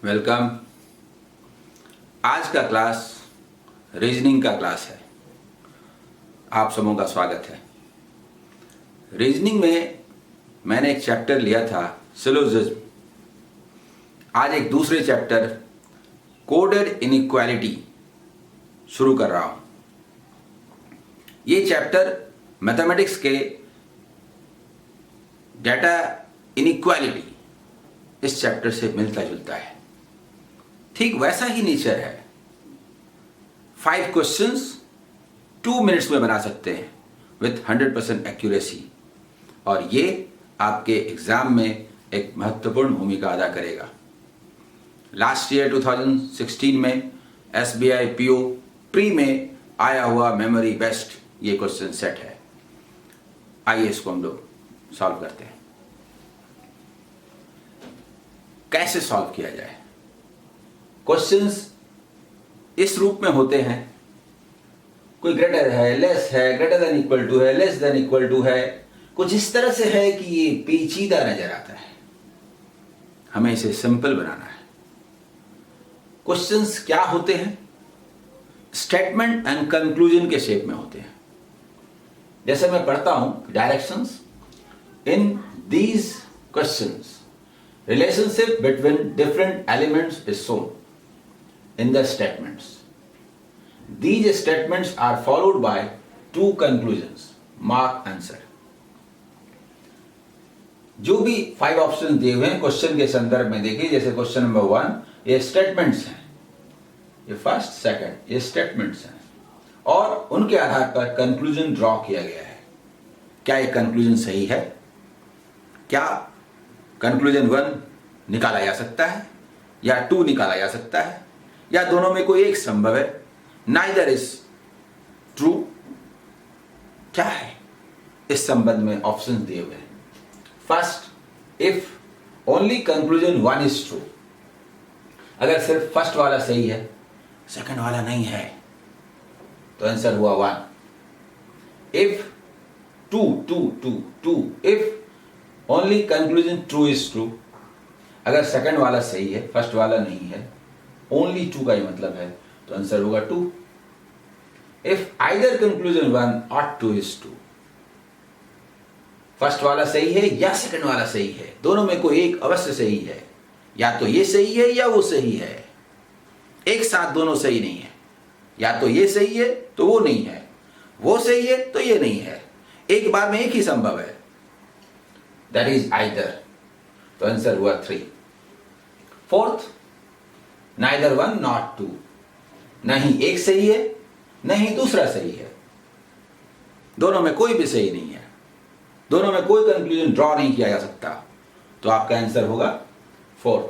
Welcome. आज का class reasoning का क्लास है। आप सबों का स्वागत है। रीजनिंग में मैंने एक चैप्टर लिया था सिलोजिज्म। आज एक दूसरे चैप्टर कोडेड इनइक्वालिटी शुरू कर रहा हूं। ये चैप्टर मैथमेटिक्स के डेटा इनइक्वालिटी इस चैप्टर से मिलता जुलता है। ठीक वैसा ही नेचर है। 5 क्वेश्चंस 2 मिनट्स में बना सकते हैं विथ 100% एक्यूरेसी, और ये आपके एग्जाम में एक महत्वपूर्ण भूमिका अदा करेगा। लास्ट ईयर 2016 में SBI PO प्री में आया हुआ मेमोरी बेस्ट ये क्वेश्चन सेट है। आइए इसको हम लोग सॉल्व करते हैं। कैसे सॉल्व किया जाए? क्वेश्चंस इस रूप में होते हैं, कोई ग्रेटर है, लेस है, ग्रेटर देन इक्वल टू है, लेस देन इक्वल टू है, कुछ इस तरह से है कि ये पेचीदा नजर आता है। हमें इसे सिंपल बनाना है। क्वेश्चंस क्या होते हैं? स्टेटमेंट एंड कंक्लूजन के शेप में होते हैं। जैसे मैं पढ़ता हूं, directions in these questions relationship between different elements is shown in the statements. These statements are followed by 2 conclusions. Mark answer. जो भी 5 ऑप्शन दिए हुए हैं क्वेश्चन के संदर्भ में देखिए। जैसे क्वेश्चन नंबर 1 ये स्टेटमेंट्स हैं, ये फर्स्ट सेकंड ये स्टेटमेंट्स हैं, और उनके आधार पर कंक्लूजन ड्रॉ किया गया है। क्या ये कंक्लूजन सही है? क्या कंक्लूजन 1 निकाला जा सकता है या 2 निकाला जा सकता है, या दोनों में कोई एक संभव है? Neither is true. क्या है इस संबंध में ऑप्शंस दिए हुए हैं। First, if only conclusion 1 is true, अगर सिर्फ फर्स्ट वाला सही है, सेकंड वाला नहीं है, तो आंसर हुआ 1। If two if only conclusion true is true, अगर सेकंड वाला सही है, फर्स्ट वाला नहीं है, ओनली 2 का ही मतलब है, तो आंसर होगा 2। इफ आइदर कंक्लूजन 1 और 2 इज ट्रू, फर्स्ट वाला सही है या सेकंड वाला सही है, दोनों में कोई एक अवश्य सही है। या तो ये सही है या वो सही है, एक साथ दोनों सही नहीं है। या तो ये सही है तो वो नहीं है, वो सही है तो ये नहीं है, एक बार में एक ही संभव है। That is either, तो आंसर हुआ 3। फोर्थ, neither 1 nor 2, नहीं एक सही है नहीं दूसरा सही है, दोनों में कोई भी सही नहीं है, दोनों में कोई कंक्लूजन ड्रॉ नहीं किया जा सकता, तो आपका आंसर होगा 4।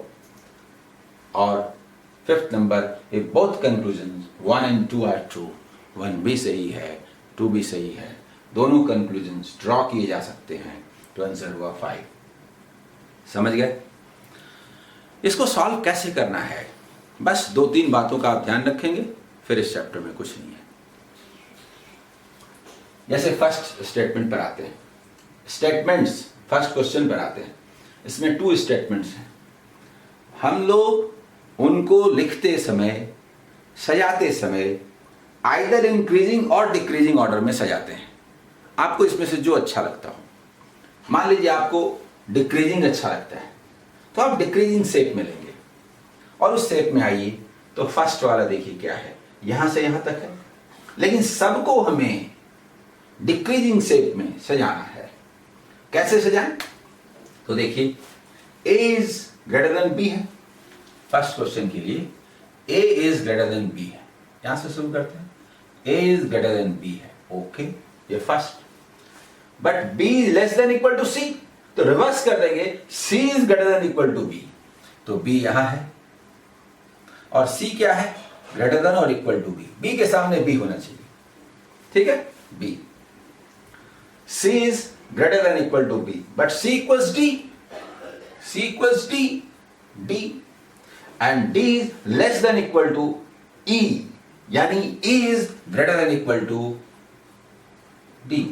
और fifth number, if both conclusion 1 and 2 are true, 1 भी सही है 2 भी सही है, दोनों कंक्लूजन ड्रॉ किए जा सकते हैं, तो आंसर हुआ 5। समझ गए? इसको सॉल्व कैसे करना है? बस 2-3 बातों का आप ध्यान रखेंगे, फिर इस चैप्टर में कुछ नहीं है। जैसे फर्स्ट स्टेटमेंट पर आते हैं, स्टेटमेंट्स फर्स्ट क्वेश्चन पर आते हैं। इसमें 2 स्टेटमेंट्स हैं। हम लोग उनको लिखते समय, सजाते समय आइदर इंक्रीजिंग और डिक्रीजिंग ऑर्डर में सजाते हैं। आपको इसमें से जो अच्छा लगता हो। मान लीजिए आपको डिक्रीजिंग अच्छा लगता है, तो आप डिक्रीजिंग शेप में लेंगे, और उस शेप में आइए तो फर्स्ट वाला देखिए क्या है, यहां से यहां तक है, लेकिन सबको हमें डिक्रीजिंग शेप में सजाना है। कैसे सजाएं? तो देखिए, a is greater than b है। फर्स्ट क्वेश्चन के लिए a is greater than b है। यहां से शुरू करते हैं। a is greater than b है, ओके, ये first. But b is less than equal to c, तो रिवर्स कर देंगे, c is greater than equal to b, तो b यहां है, और c क्या है? ग्रेटर देन और इक्वल टू b। b के सामने b होना चाहिए, ठीक है, b। c is greater than equal to b, but c equals d, c equals d, d, and d is less than equal to e, यानी e is greater than equal to d।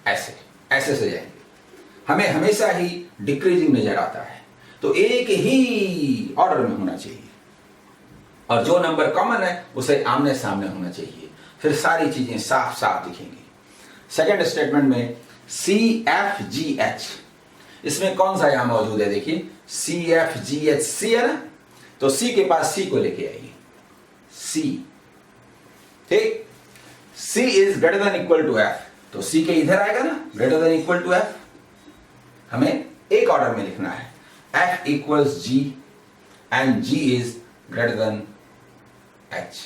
ऐसे ऐसे सजाएंगे। हमें हमेशा ही decreasing नजर आता है, तो एक ही ऑर्डर में होना चाहिए और जो नंबर कॉमन है उसे आमने सामने होना चाहिए, फिर सारी चीजें साफ साफ दिखेंगी। सेकंड स्टेटमेंट में CFGH, इसमें कौन सा यहां मौजूद है? देखिए CFGH, C है ना, तो C के पास C को लेके आइए, C, ठीक, C is greater than equal to F, तो C के इधर आएगा ना, greater than equal to F, हमें एक ऑर्डर में लिखना है, F equals G and G is greater than H।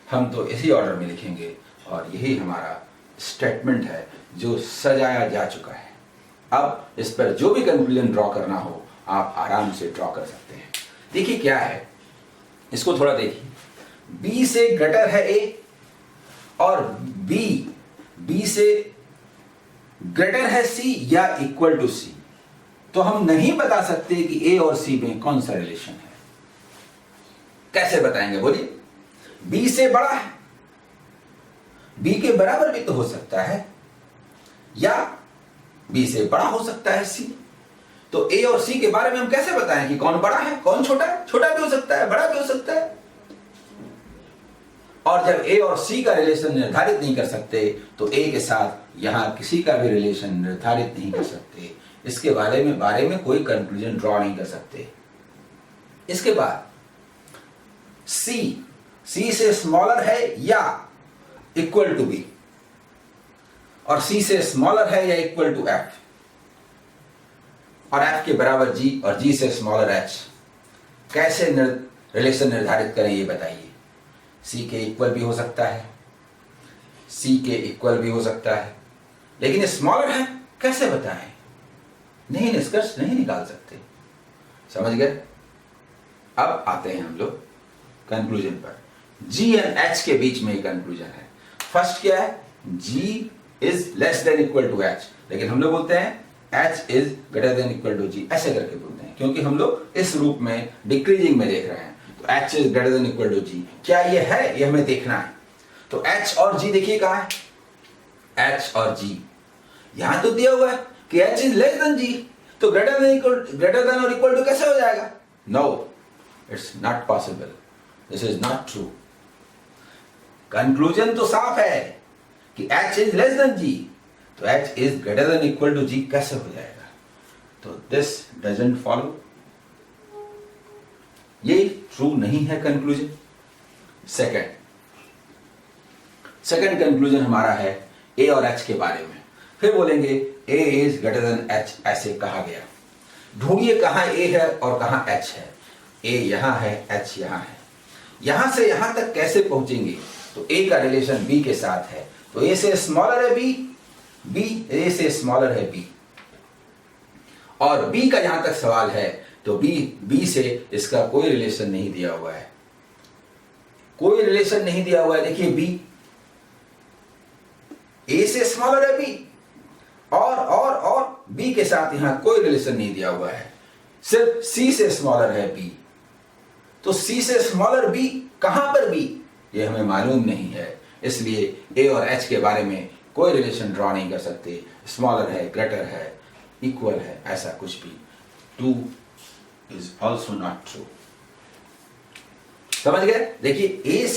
हम तो इसी ऑर्डर में लिखेंगे और यही हमारा स्टेटमेंट है जो सजाया जा चुका है। अब इस पर जो भी कंक्लूजन ड्रॉ करना हो आप आराम से ड्रॉ कर सकते हैं। देखिए क्या है, इसको थोड़ा देखिए, B से ग्रेटर है A और B से ग्रेटर है C या इक्वल टू C, तो हम नहीं बता सकते कि A और C में कौन सा रिलेशन है। कैसे बताएंगे बोलिए? B से बड़ा है, B के बराबर भी तो हो सकता है, या B से बड़ा हो सकता है C, तो A और C के बारे में हम कैसे बताएं कि कौन बड़ा है कौन छोटा है? छोटा भी हो सकता है, बड़ा भी हो सकता है। और जब A और C का रिलेशन निर्धारित नहीं कर सकते तो A के साथ यहां किसी का भी रिलेशन निर्धारित नहीं कर सकते, इसके बारे में कोई कंक्लूजन ड्रॉ नहीं कर सकते। इसके बाद C से स्मॉलर है या इक्वल टू B, और C से स्मॉलर है या इक्वल टू F, और F के बराबर G और G से स्मॉलर H। कैसे रिलेशन निर्धारित करें ये बताइए? C के इक्वल भी हो सकता है, C के इक्वल भी हो सकता है, लेकिन स्मॉलर है, कैसे बताएं? नहीं, निष्कर्ष नहीं निकाल सकते। समझ गए? अब आते हैं हम लोग कंक्लूजन पर। G एंड H के बीच में एक कंक्लूजन है। फर्स्ट क्या है? G is less than equal to H, लेकिन हम लोग बोलते हैं H is greater than equal to G, ऐसे करके बोलते हैं क्योंकि हम लोग इस रूप में डिक्रीजिंग में देख रहे हैं। तो H is greater than equal to G, क्या ये है? ये हमें देखना है। तो H और G देखिए कहां है, H और G यहां तो दिया हुआ है कि H is less than G, तो ग्रेटर देन और इक्वल टू कैसे हो जाएगा? No, it's not possible, this is not true. Conclusion तो साफ है कि H is less than G, तो H is greater than equal to G कैसे हो जाएगा? तो दिस डजंट फॉलो, ये ट्रू नहीं है कंक्लूजन। सेकंड कंक्लूजन हमारा है A और H के बारे में। फिर बोलेंगे A is greater than H, ऐसे कहा गया। ढूंढिए कहां A है और कहां H है। A यहां है, H यहां है, यहां से यहां तक कैसे पहुंचेंगे? तो A का रिलेशन B के साथ है, तो A से स्मॉलर है B, A से स्मॉलर है B, और B का यहां तक सवाल है तो B से इसका कोई रिलेशन नहीं दिया हुआ है, कोई रिलेशन नहीं दिया हुआ है। देखिए B, A से स्मॉलर है B, और B के साथ यहां कोई रिलेशन नहीं दिया हुआ है, सिर्फ C से स्मॉलर है B, तो C से स्मॉलर B कहां पर B ये हमें मालूम नहीं है, इसलिए A और H के बारे में कोई रिलेशन ड्रॉ नहीं कर सकते। स्मॉलर है, ग्रेटर है, इक्वल है, ऐसा कुछ भी। 2 is also not true। समझ गए? देखिए A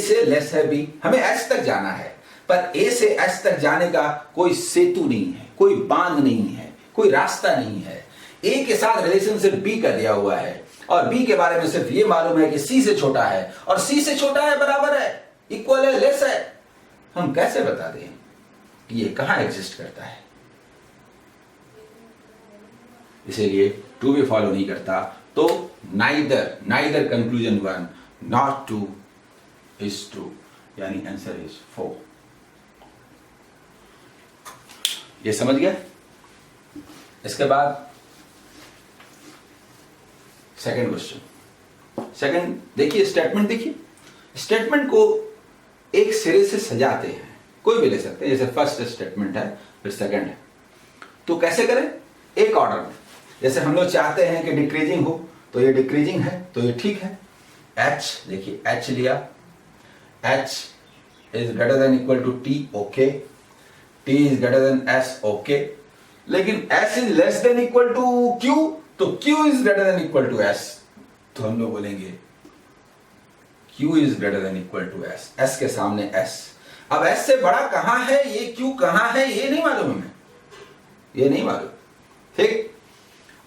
से लेस है B, हमें H तक जाना है, पर A से H तक जाने का कोई सेतु नहीं है, कोई बांध नहीं है, कोई रास्ता नहीं है। A के साथ रिलेशन सिर्फ B का दिया हुआ है और B के बारे में सिर्फ ये मालूम है कि C से छोटा है, और C से छोटा है, बराबर है, इक्वल है, लेस है। हम कैसे बता दें कि ये कहां एग्जिस्ट करता है? इसीलिए 2 भी फॉलो नहीं करता, तो neither conclusion 1 not 2 is true, यानी आंसर इज 4। ये समझ गए? इसके बाद सेकंड क्वेश्चन। सेकंड देखिए, स्टेटमेंट देखिए, स्टेटमेंट को एक सिरे से सजाते हैं, कोई भी ले सकते हैं। जैसे फर्स्ट स्टेटमेंट है, फिर सेकंड है, तो कैसे करें? एक ऑर्डर में। जैसे हम लोग चाहते हैं कि डिक्रीजिंग हो, तो ये डिक्रीजिंग है, तो ये ठीक है। H देखिए, H लिया, H is greater than equal to T, okay. T is greater than S, okay. लेकिन s is less than equal to q, तो q is greater than equal to s, तो हम लोग बोलेंगे q is greater than equal to s, s के सामने s। अब s से बड़ा कहां है, ये q कहां है, ये नहीं मालूम हमें, ये नहीं मालूम, ठीक।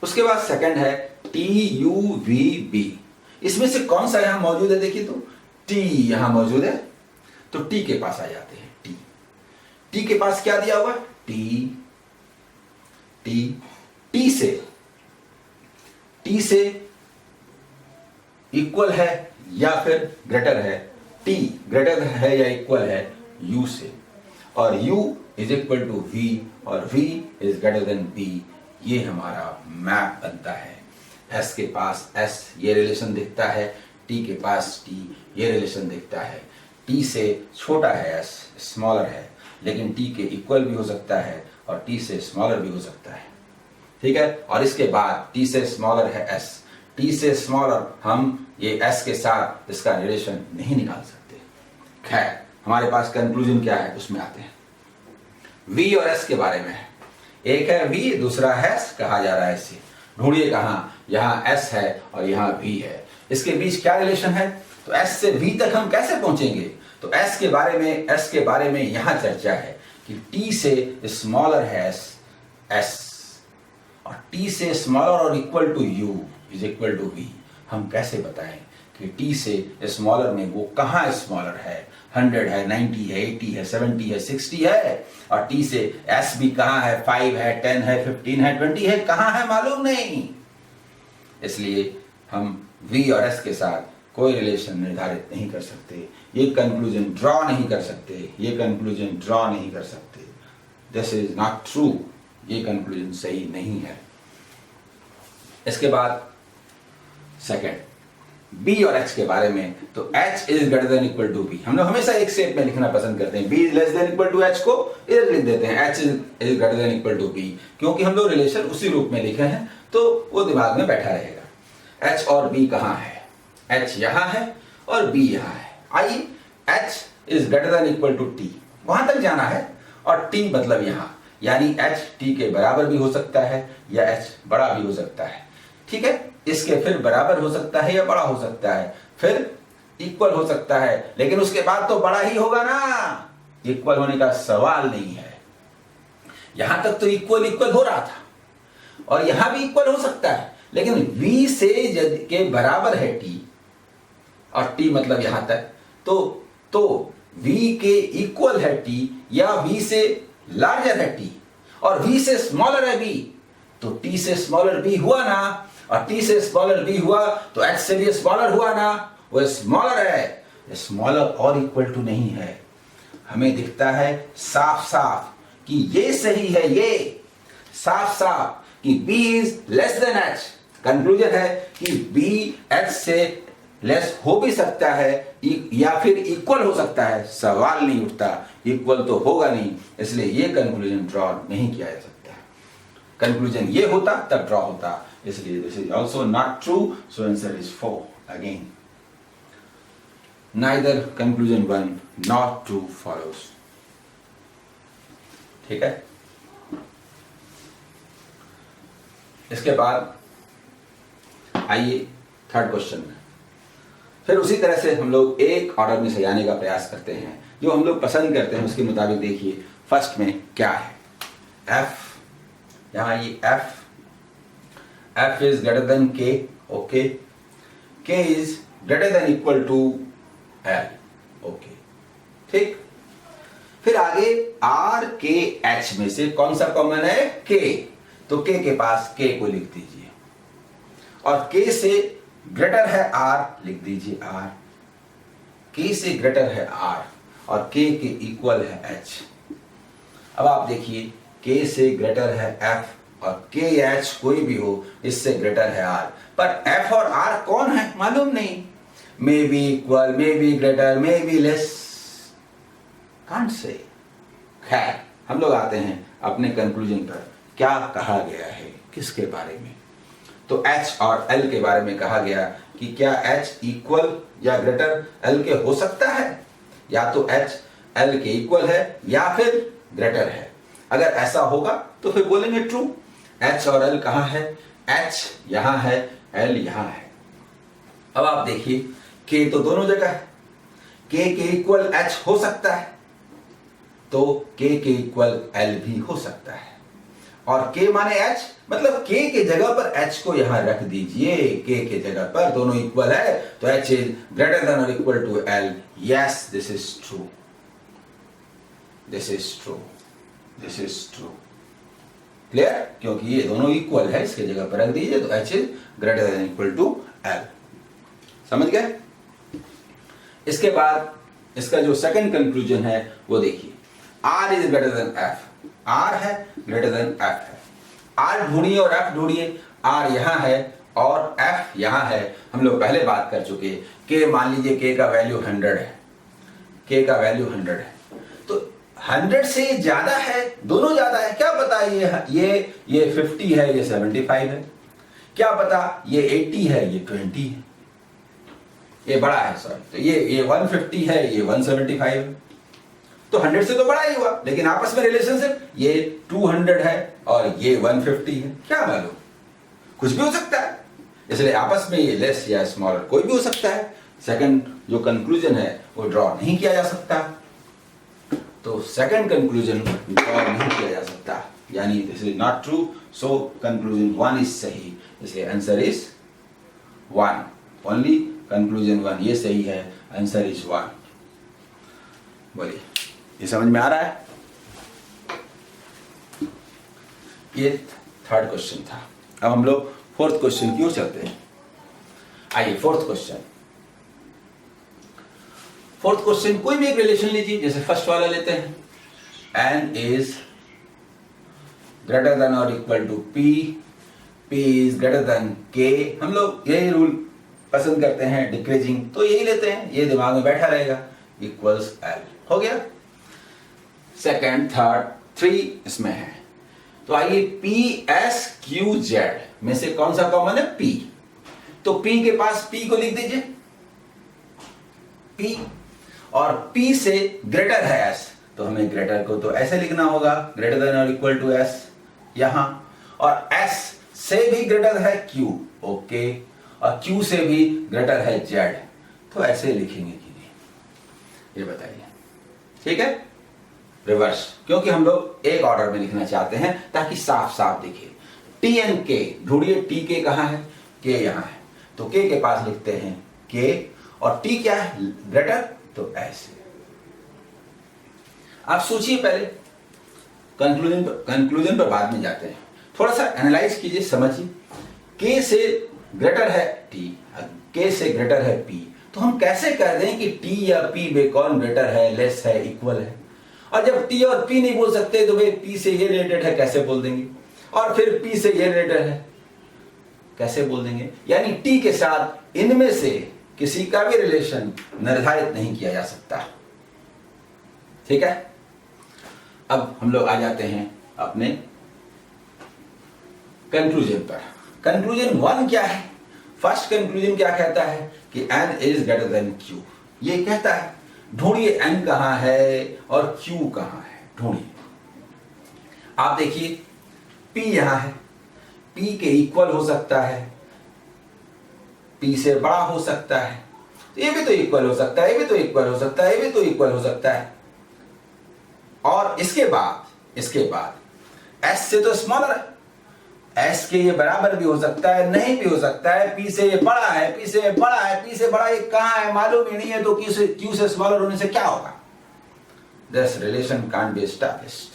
उसके बाद सेकंड है TUVB, इसमें से कौन सा यहां मौजूद है, देखिए तो T यहां मौजूद है, तो T के पास आ जाते हैं। T के पास क्या दिया हुआ, T से इक्वल है या फिर ग्रेटर है, T ग्रेटर है या इक्वल है U से, और U is equal to V और V is greater than B, ये हमारा मैप बनता है। S के पास S ये रिलेशन दिखता है, T के पास T ये रिलेशन दिखता है। T से छोटा है S, स्मॉलर है, लेकिन T के इक्वल भी हो सकता है और T से स्मॉलर भी हो सकता है, ठीक है। और इसके बाद T से स्मॉलर है S, T से स्मॉलर हम ये S के साथ इसका रिलेशन नहीं निकाल सकते। खैर हमारे पास कंक्लूजन क्या है, उसमें आते हैं। V और S के बारे में है, एक है V, दूसरा S कहा जा रहा है इसे, ढूंढिए कहां, यहां S है और यहां V है, इसके बीच क्या रिलेशन है, तो S से V तक हम कैसे पहुंचेंगे, तो S के बारे में यहां चर्चा है कि T से स्मॉलर है S और T से स्मॉलर और equal to U is equal to V। हम कैसे बताएं कि T से स्मॉलर में वो कहां स्मॉलर है, 100 है, 90 है, 80 है, 70 है, 60 है, और T से S भी कहां है, 5 है, 10 है, 15 है, 20 है, कहां है मालूम नहीं। इसलिए हम V और S के साथ कोई रिलेशन निर्धारित नहीं कर सकते, ये कंक्लूजन ड्रॉ नहीं कर सकते, दिस इज नॉट ट्रू, ये कंक्लूजन सही नहीं है। इसके बाद सेकंड B और H के बारे में, तो H is greater than equal to B, हम लोग हमेशा एक शेप में लिखना पसंद करते हैं, B is less than equal to H को इधर लिख देते हैं, H is greater than equal to B, क्योंकि हम लोग रिलेशन उसी रूप में लिखे हैं तो वो दिमाग में बैठा रहेगा। H और B कहां है, H यहां है और B यहां है। आइए, H is greater than equal to T, वहां तक जाना है, और T मतलब यहां, यानी H T के बराबर भी हो सकता है या H बड़ा भी हो सकता है, ठीक है। इसके फिर बराबर हो सकता है या बड़ा हो सकता है, फिर इक्वल हो सकता है, लेकिन उसके बाद तो बड़ा ही होगा ना, इक्वल होने का सवाल नहीं है। यहां तक तो इक्वल हो रहा था और यहां भी इक्वल हो सकता है, लेकिन V से के बराबर है T और T मतलब यहां तक, तो V के इक्वल है T या V से लार्जर है T और V से स्मॉलर है B, तो T से स्मॉलर B हुआ ना, और T से स्मॉलर B हुआ तो H से भी स्मॉलर हुआ ना, वो स्मॉलर है, स्मॉलर और इक्वल टू नहीं है। हमें दिखता है साफ साफ कि ये सही है, ये साफ साफ कि B is less then H। Conclusion है कि B H से लेस हो भी सकता है या फिर इक्वल हो सकता है, सवाल नहीं उठता, इक्वल तो होगा नहीं, इसलिए ये कंक्लूजन ड्रॉ नहीं किया जा सकता। कंक्लूजन ये होता तब ड्रॉ होता, इसलिए this is also not true, so answer is 4 again. Neither conclusion 1 not true follows, ठीक है। इसके बाद आइए थर्ड क्वेश्चन में, फिर उसी तरह से हम लोग एक ऑर्डर में सजाने का प्रयास करते हैं, जो हम लोग पसंद करते हैं उसके मुताबिक। देखिए फर्स्ट में क्या है, F, यहां ये F is greater than K, okay, K is greater than equal to L, okay, ठीक। फिर आगे R K H में से कौन सा कॉमन है, K, तो K के पास K को लिख दीजिए, और K से ग्रेटर है R, लिख दीजिए R, K से ग्रेटर है R और K के इक्वल है H। अब आप देखिए K से ग्रेटर है F और KH कोई भी हो, इससे ग्रेटर है R, पर F और R कौन है मालूम नहीं, may be equal, may be greater, may be less, can't say. खैर हम लोग आते हैं अपने कंक्लूजन पर, क्या कहा गया है किसके बारे में, तो H और L के बारे में कहा गया कि क्या H इक्वल या ग्रेटर L के हो सकता है, या तो H L के इक्वल है या फिर ग्रेटर है। अगर ऐसा होगा तो फिर बोलेंगे ट्रू। H और L कहाँ है? H यहां है, L यहां है। अब आप देखिए K तो दोनों जगह है, K के इक्वल H हो सकता है तो K के इक्वल L भी हो सकता है। और K माने H, मतलब K के जगह पर H को यहां रख दीजिए। K के जगह पर दोनों इक्वल है तो H इज ग्रेटर देन और equal to L। Yes, this is true, this is true, this is true. Clear? क्योंकि ये दोनों इक्वल है, इसके जगह पर रख दीजिए तो H is greater than equal to L। समझ गए? इसके बाद इसका जो सेकंड कंक्लूजन है वो देखिए, R is greater then F। R है ग्रेटर देन F है। R ढूंढिए और F ढूंढिए। R यहां है और F यहां है। हम लोग पहले बात कर चुके। K मान लीजिए K का वैल्यू 100 है, K का वैल्यू 100 है, तो 100 से ज्यादा है, दोनों ज्यादा है, क्या पता ये 50 है, ये 75 है, क्या पता ये 80 है, ये 20 है, ये बड़ा है, सॉरी, तो ये 150 है, ये 175 है, तो 100 से तो बड़ा ही हुआ, लेकिन आपस में रिलेशनशिप ये 200 है और ये 150 है, क्या मालूम, कुछ भी हो सकता है, इसलिए आपस में ये लेस या स्मॉलर कोई भी हो सकता है। सेकंड जो कंक्लूजन है वो ड्रॉ नहीं किया जा सकता, तो सेकंड कंक्लूजन ड्रॉ नहीं किया जा सकता, यानी this is not true, so conclusion 1 is सही, इसलिए आंसर इज 1, ओनली कंक्लूजन 1 ये सही है, आंसर इज 1। बोलिए, ये समझ में आ रहा है? ये थर्ड क्वेश्चन था। अब हम लोग फोर्थ क्वेश्चन की ओर चलते हैं। आइए फोर्थ क्वेश्चन। फोर्थ क्वेश्चन कोई भी एक रिलेशन लीजिए, जैसे फर्स्ट वाला लेते हैं, n इज ग्रेटर देन और equal to p, p is greater than k। हम लोग यही रूल पसंद करते हैं, डिक्रीजिंग, तो यही लेते हैं, ये दिमाग में बैठा रहेगा, इक्वल्स l। हो गया। सेकंड, थर्ड, 3 इसमें है, तो आइए P S Q Z में से कौन सा कॉमन है? P। तो P के पास P को लिख दीजिए, P, और P से ग्रेटर है S, तो हमें ग्रेटर को तो ऐसे लिखना होगा, ग्रेटर देन और इक्वल टू S यहां, और S से भी ग्रेटर है Q, ओके, और Q से भी ग्रेटर है Z, तो ऐसे लिखेंगे कि नहीं, ये बताइए। ठीक है, रिवर्स, क्योंकि हम लोग एक ऑर्डर में लिखना चाहते हैं ताकि साफ साफ दिखे। T एंड K ढूंढिए, T K कहां है? K यहां है, तो K के पास लिखते हैं K, और T क्या है? ग्रेटर, तो ऐसे। आप सोचिए पहले, कंक्लूजन पर बाद में जाते हैं, थोड़ा सा एनालाइज कीजिए, समझिए। K से ग्रेटर है T, K से ग्रेटर है P, तो हम कैसे कह दें कि T या P में कौन ग्रेटर है, लेस है, इक्वल है? और जब T और P नहीं बोल सकते तो भाई P से ये रिलेटेड है कैसे बोल देंगे, और फिर P से ये रिलेटेड है कैसे बोल देंगे? यानी T के साथ इनमें से किसी का भी रिलेशन निर्धारित नहीं किया जा सकता। ठीक है, अब हम लोग आ जाते हैं अपने कंक्लूजन पर। कंक्लूजन 1 क्या है? फर्स्ट कंक्लूजन क्या कहता है कि n is greater then q, ये कहता है। ढूंढिए n कहां है और q कहां है, ढूंढिए। आप देखिए p यहां है, p के इक्वल हो सकता है, p से बड़ा हो सकता है, ये भी तो इक्वल हो सकता है, ये भी तो इक्वल हो सकता है, ये भी तो इक्वल हो सकता है, और इसके बाद s से तो स्मॉलर है, S के ये बराबर भी हो सकता है, नहीं भी हो सकता है, P से ये बड़ा है, P से ये बड़ा है, P से बड़ा ये कहां है मालूम ही नहीं है, तो Q से स्मॉलर होने से क्या होगा? This relation can't be established.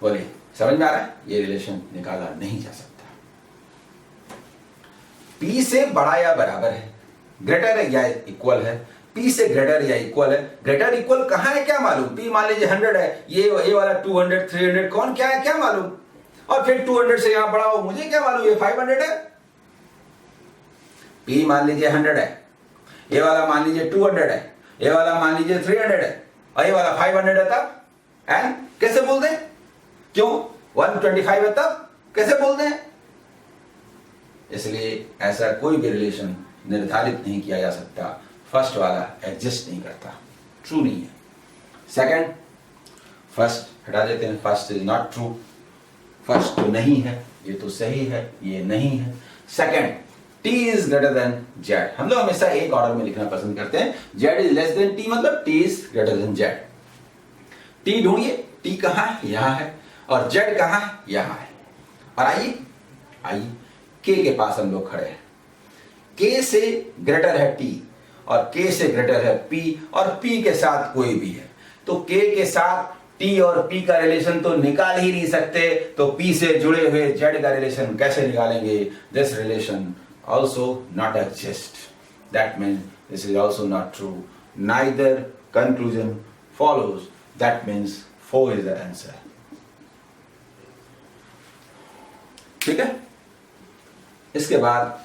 बोलिए, समझ में आ रहा है? ये रिलेशन निकाला नहीं जा सकता। P से बड़ा या बराबर है, ग्रेटर है या इक्वल है, P से ग्रेटर या इक्वल है, ग्रेटर इक्वल कहां है क्या मालूम? P मान लीजिए 100 है, ये वाला 200 300 कौन क्या है क्या मालूम, और फिर 200 से यहां बड़ा हो, मुझे क्या मालूम ये 500 है। P मान लीजिए 100 है, ये वाला मान लीजिए 200 है, ये वाला मान लीजिए 300 है, और ये वाला 500 है, तब एंड कैसे बोल दें? क्यों 125 है, तब कैसे बोल दें? इसलिए ऐसा कोई भी रिलेशन निर्धारित नहीं किया जा सकता, फर्स्ट वाला एग्जिस्ट नहीं करता, ट्रू नहीं है। सेकंड, फर्स्ट हटा देते हैं। First is not true, first तो नहीं है, ये तो सही है, ये नहीं है। Second, t is greater then z। हम लोग हमेशा एक ऑर्डर में लिखना पसंद करते हैं। z is less then t मतलब t is greater then z। t ढूंढिए, t कहां है? यहां है। और z कहां है? यहां है। और आइए k के पास हम लोग खड़े हैं। k से ग्रेटर है t और k से ग्रेटर है p और p के साथ कोई भी है, तो k के साथ t और p का रिलेशन तो निकाल ही नहीं सकते, तो p से जुड़े हुए z का रिलेशन कैसे निकालेंगे? This relation also not exist. That means this is also not true. Neither conclusion follows. That means 4 is the answer. ठीक है? इसके बाद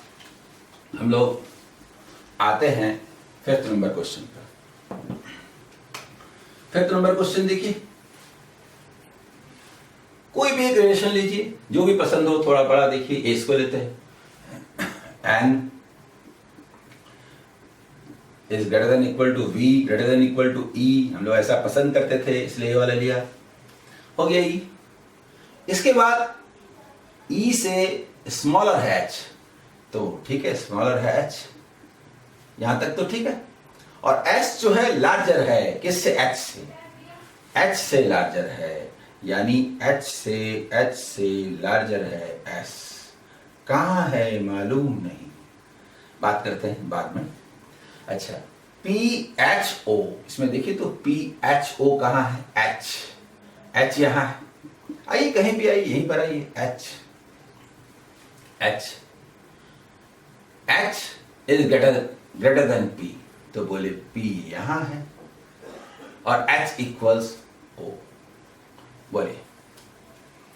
हम लोग आते हैं 5th नंबर क्वेश्चन पर। 5th नंबर क्वेश्चन देखिए, कोई भी एक रिलेशन लीजिए, जो भी पसंद हो, थोड़ा बड़ा देखिए, एस को लेते हैं। n is greater than equal to v greater than equal to e, हम लोग ऐसा पसंद करते थे इसलिए ये वाला लिया। हो गया e। इसके बाद e से स्मॉलर है h, तो ठीक है, स्मॉलर है h, यहां तक तो ठीक है। और s जो है लार्जर है, किससे? h से। h से लार्जर है, यानी h से लार्जर है s। कहां है मालूम नहीं, बात करते हैं बाद में। अच्छा, PHO, इसमें देखिए तो PHO कहां है? H यहां है। आइए कहीं भी आइए, यहीं पर आइए। H is greater then P, तो बोले P यहां है और H इक्वल्स O। बोले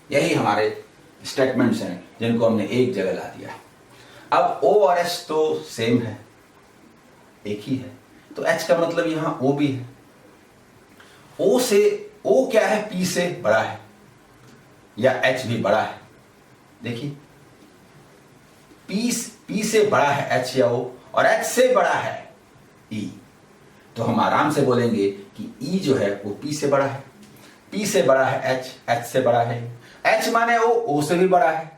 यही हमारे स्टेटमेंट्स हैं जिनको हमने एक जगह ला दिया। अब O और S तो सेम है, एक ही है, तो H का मतलब यहां O भी है। O क्या है? P से बड़ा है, या H भी बड़ा है? देखिए, P से बड़ा है H या O, और H से बड़ा है E, तो हम आराम से बोलेंगे कि E जो है वो P से बड़ा है। P से बड़ा है H से बड़ा है। H माने O से भी बड़ा है।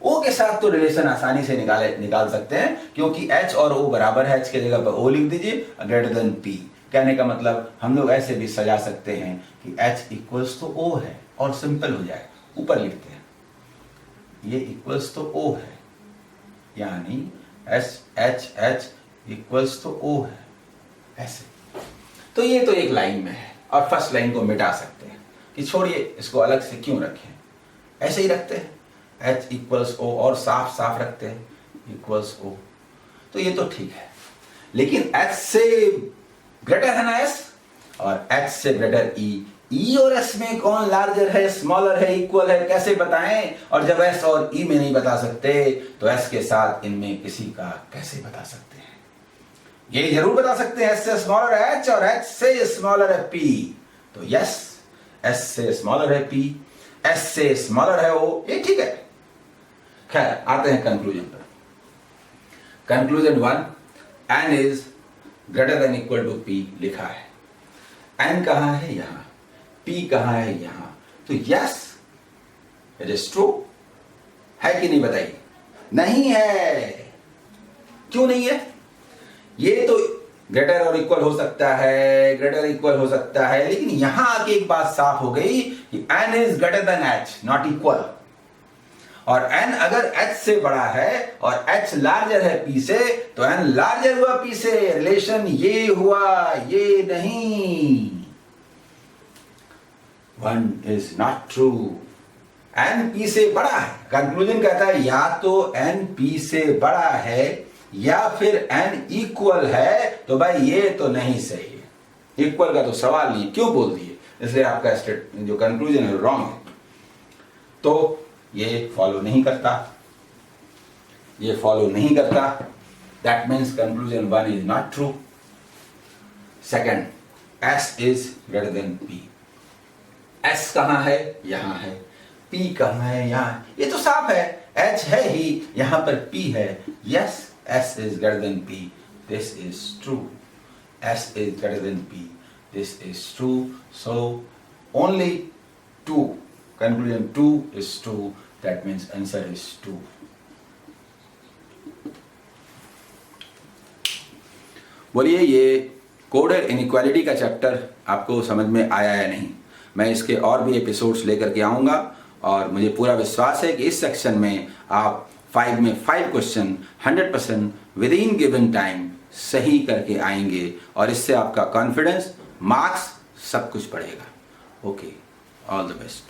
O के साथ तो रिलेशन आसानी से निकाल सकते हैं, क्योंकि H और O बराबर है। H के जगह पर O लिख दीजिए, ग्रेटर देन P। कहने का मतलब हम लोग ऐसे भी सजा सकते हैं कि H इक्वल्स तो O है, और सिंपल हो जाएगा। ऊपर लिखते हैं, ये इक्वल्स तो O है, यानी H इक्वल्स तो O है, ऐसे। तो ये तो एक लाइन में है, और फर्स्ट लाइन को मिटा सकते हैं कि छोड़िए, इसको अलग से क्यों रखें, ऐसे ही रखते हैं। H इक्वल्स O, और साफ साफ रखते हैं इक्वल्स O, तो ये तो ठीक है। लेकिन H से ग्रेटर है ना S, और H से ग्रेटर E और S में कौन लार्जर है, स्मॉलर है, इक्वल है, कैसे बताएं? और जब S और E में नहीं बता सकते, तो S के साथ इनमें किसी का कैसे बता सकते हैं? ये जरूर बता सकते हैं, S से स्मॉलर है H और H से स्मॉलर है P, तो यस, S से स्मॉलर है P, S से स्मॉलर है O, ये ठीक है। खैर, आते हैं कंक्लूजन पर। Conclusion 1, n is greater than equal to P लिखा है। n कहां है? यहां। P कहां है? यहां। तो यस, इट इज ट्रू। है कि नहीं बताइए? नहीं है। क्यों नहीं है? ये तो ग्रेटर और इक्वल हो सकता है, ग्रेटर इक्वल हो सकता है, लेकिन यहां आके एक बात साफ हो गई कि n is greater than h, not equal. और n अगर h से बड़ा है और h लार्जर है P से, तो n लार्जर हुआ P से, रिलेशन ये हुआ, ये नहीं। 1 is not true. n P से बड़ा है। कंक्लूजन कहता है या तो n P से बड़ा है या फिर n इक्वल है, तो भाई ये तो नहीं सही है। इक्वल का तो सवाल नहीं, क्यों बोल दिए? इसलिए आपका जो कंक्लूजन है रॉन्ग है। तो ये फॉलो नहीं करता, ये फॉलो नहीं करता। That means conclusion 1 is not true. Second, S is greater then P। S कहां है? यहां है। P कहां है? यहां। ये तो साफ है, H है ही, यहां पर P है। Yes, S is greater than P. This is true. S is greater than P. This is true. So only 2. Conclusion 2 is 2. That means answer is 2. बोलिए ये कोडर इनइक्वालिटी का चैप्टर आपको समझ में आया या नहीं? मैं इसके और भी एपिसोड्स लेकर के आऊँगा और मुझे पूरा विश्वास है कि इस सेक्शन में आप 5 में 5 question 100% with in given time सही करके आएंगे और इससे आपका कॉन्फिडेंस, मार्क्स सब कुछ बढ़ेगा. Okay, all the best.